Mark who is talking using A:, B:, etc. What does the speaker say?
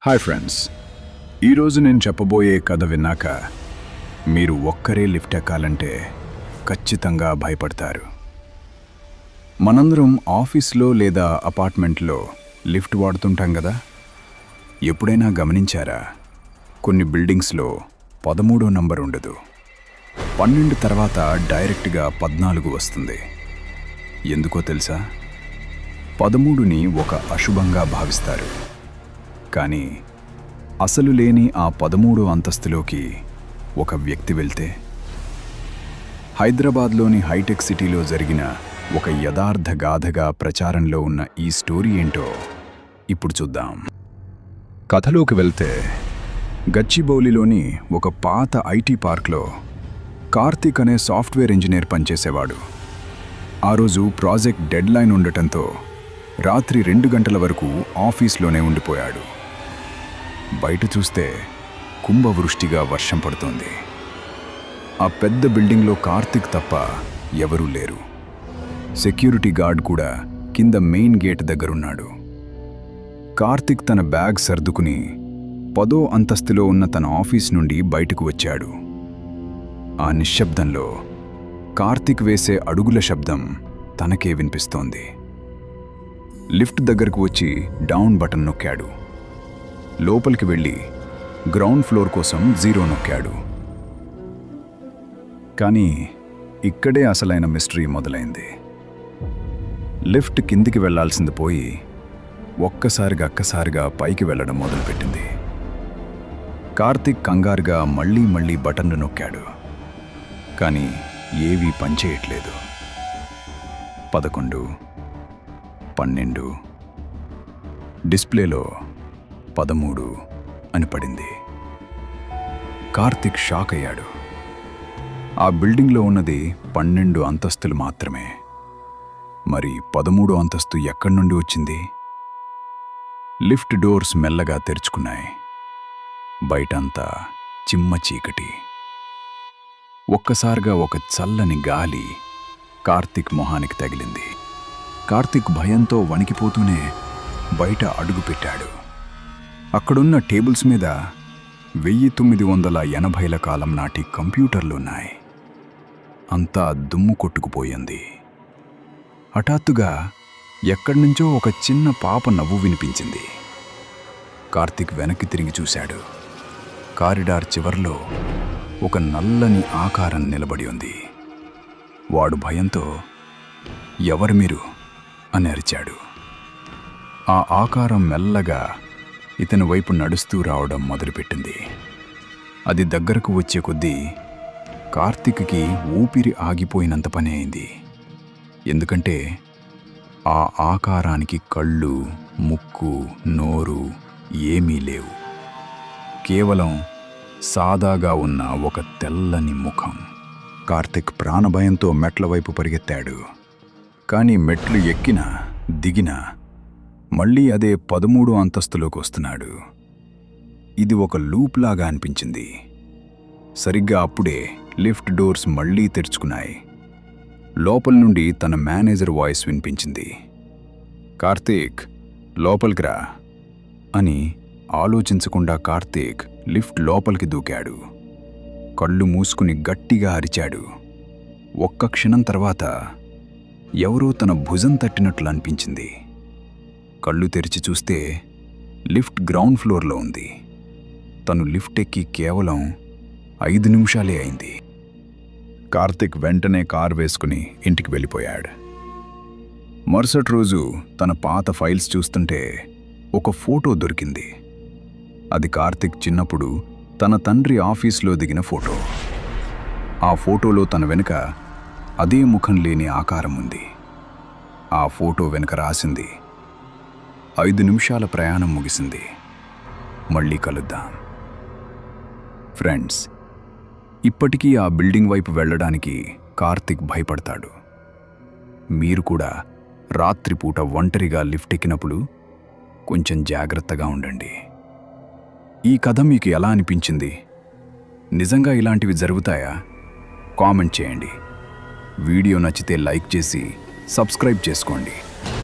A: Hi friends, ఈరోజు నేను చెప్పబోయే కథ విన్నాక మీరు ఒక్కరే లిఫ్ట్ ఎక్కాలంటే ఖచ్చితంగా భయపడతారు. మనందరం ఆఫీస్లో లేదా అపార్ట్మెంట్లో లిఫ్ట్ వాడుతుంటాం కదా. ఎప్పుడైనా గమనించారా? కొన్ని బిల్డింగ్స్లో 13వ నంబర్ ఉండదు, 12 తర్వాత డైరెక్ట్గా 14 వస్తుంది. ఎందుకో తెలుసా? 13ని ఒక అశుభంగా భావిస్తారు. కానీ అసలు లేని ఆ 13వ అంతస్తులోకి ఒక వ్యక్తి వెళ్తే, హైదరాబాద్లోని హైటెక్ సిటీలో జరిగిన ఒక యథార్థ గాథగా ప్రచారంలో ఉన్న ఈ స్టోరీ ఏంటో ఇప్పుడు చూద్దాం. కథలోకి వెళ్తే, గచ్చిబౌలిలోని ఒక పాత ఐటీ పార్క్లో కార్తిక్ అనే సాఫ్ట్వేర్ ఇంజనీర్ పనిచేసేవాడు. ఆ రోజు ప్రాజెక్ట్ డెడ్ లైన్ ఉండటంతో రాత్రి 2 గంటల వరకు ఆఫీస్లోనే ఉండిపోయాడు. బయట చూస్తే కుంభవృష్టిగా వర్షం పడుతోంది. ఆ పెద్ద బిల్డింగ్లో కార్తిక్ తప్ప ఎవరూ లేరు. సెక్యూరిటీ గార్డ్ కూడా కింద మెయిన్ గేట్ దగ్గరున్నాడు. కార్తిక్ తన బ్యాగ్ సర్దుకుని 10వ అంతస్తులో ఉన్న తన ఆఫీస్ నుండి బయటకు వచ్చాడు. ఆ నిశ్శబ్దంలో కార్తిక్ వేసే అడుగుల శబ్దం తనకే వినిపిస్తోంది. లిఫ్ట్ దగ్గరకు వచ్చి డౌన్ బటన్ నొక్కాడు. లోపలికి వెళ్ళి గ్రౌండ్ ఫ్లోర్ కోసం 0 నొక్కాడు. కానీ ఇక్కడే అసలైన మిస్టరీ మొదలైంది. లిఫ్ట్ కిందికి వెళ్లాల్సింది పోయి ఒక్కసారిగా పైకి వెళ్లడం మొదలుపెట్టింది. కార్తిక్ కంగారుగా మళ్ళీ బటన్ను నొక్కాడు. కానీ ఏవీ పనిచేయట్లేదు. 11, 12, డిస్ప్లేలో 13 అని పడింది. కార్తిక్ షాక్ అయ్యాడు. ఆ బిల్డింగ్లో ఉన్నది 12 అంతస్తులు మాత్రమే. మరి 13వ అంతస్తు ఎక్కడి నుండి వచ్చింది? లిఫ్ట్ డోర్స్ మెల్లగా తెరుచుకున్నాయి. బయటంతా చిమ్మ చీకటి. ఒక్కసారిగా ఒక చల్లని గాలి కార్తిక్ మొహానికి తగిలింది. కార్తిక్ భయంతో వణికిపోతూనే బయట అడుగుపెట్టాడు. అక్కడున్న టేబుల్స్ మీద 1980ల కాలం నాటి కంప్యూటర్లున్నాయి. అంతా దుమ్ము కొట్టుకుపోయింది. హఠాత్తుగా ఎక్కడ్నుంచో ఒక చిన్న పాప నవ్వు వినిపించింది. కార్తిక్ వెనక్కి తిరిగి చూశాడు. కారిడార్ చివర్లో ఒక నల్లని ఆకారం నిలబడి ఉంది. వాడు భయంతో, "ఎవరు మీరు?" అని అరిచాడు. ఆ ఆకారం మెల్లగా ఇతని వైపు నడుస్తూ రావడం మొదలుపెట్టింది. అది దగ్గరకు వచ్చే కొద్దీ కార్తిక్కి ఊపిరి ఆగిపోయినంత పని అయింది. ఎందుకంటే ఆ ఆకారానికి కళ్ళు, ముక్కు, నోరు ఏమీ లేవు. కేవలం సాదాగా ఉన్న ఒక తెల్లని ముఖం. కార్తిక్ ప్రాణభయంతో మెట్ల వైపు పరిగెత్తాడు. కానీ మెట్లు ఎక్కినా దిగినా మళ్ళీ అదే 13వ అంతస్తులోకి వస్తున్నాడు. ఇది ఒక లూప్ లాగా అనిపించింది. సరిగ్గా అప్పుడే లిఫ్ట్ డోర్స్ మళ్ళీ తెరుచుకున్నాయి. లోపల నుండి తన మేనేజర్ వాయిస్ వినిపించింది. "కార్తీక్, లోపలికి రా" అని. ఆలోచించకుండా కార్తీక్ లిఫ్ట్ లోపలికి దూకాడు. కళ్ళు మూసుకుని గట్టిగా అరిచాడు. ఒక్క క్షణం తర్వాత ఎవరో తన భుజం తట్టినట్లు అనిపించింది. కళ్ళు తెరిచి చూస్తే లిఫ్ట్ గ్రౌండ్ ఫ్లోర్లో ఉంది. తను లిఫ్ట్ ఎక్కి కేవలం 5 నిమిషాలే అయింది. కార్తిక్ వెంటనే కారు వేసుకుని ఇంటికి వెళ్ళిపోయాడు. మరుసటి రోజు తన పాత ఫైల్స్ చూస్తుంటే ఒక ఫోటో దొరికింది. అది కార్తిక్ చిన్నప్పుడు తన తండ్రి ఆఫీస్లో దిగిన ఫోటో. ఆ ఫోటోలో తన వెనుక అదే ముఖం లేని ఆకారం ఉంది. ఆ ఫోటో వెనుక రాసింది, "5 నిమిషాల ప్రయాణం ముగిసింది, మళ్ళీ కలుద్దాం." ఫ్రెండ్స్, ఇప్పటికీ ఆ బిల్డింగ్ వైపు వెళ్ళడానికి కార్తిక్ భయపడతాడు. మీరు కూడా రాత్రిపూట ఒంటరిగా లిఫ్ట్ ఎక్కినప్పుడు కొంచెం జాగ్రత్తగా ఉండండి. ఈ కథ మీకు ఎలా అనిపించింది? నిజంగా ఇలాంటివి జరుగుతాయా? కామెంట్ చేయండి. వీడియో నచ్చితే లైక్ చేసి సబ్స్క్రైబ్ చేసుకోండి.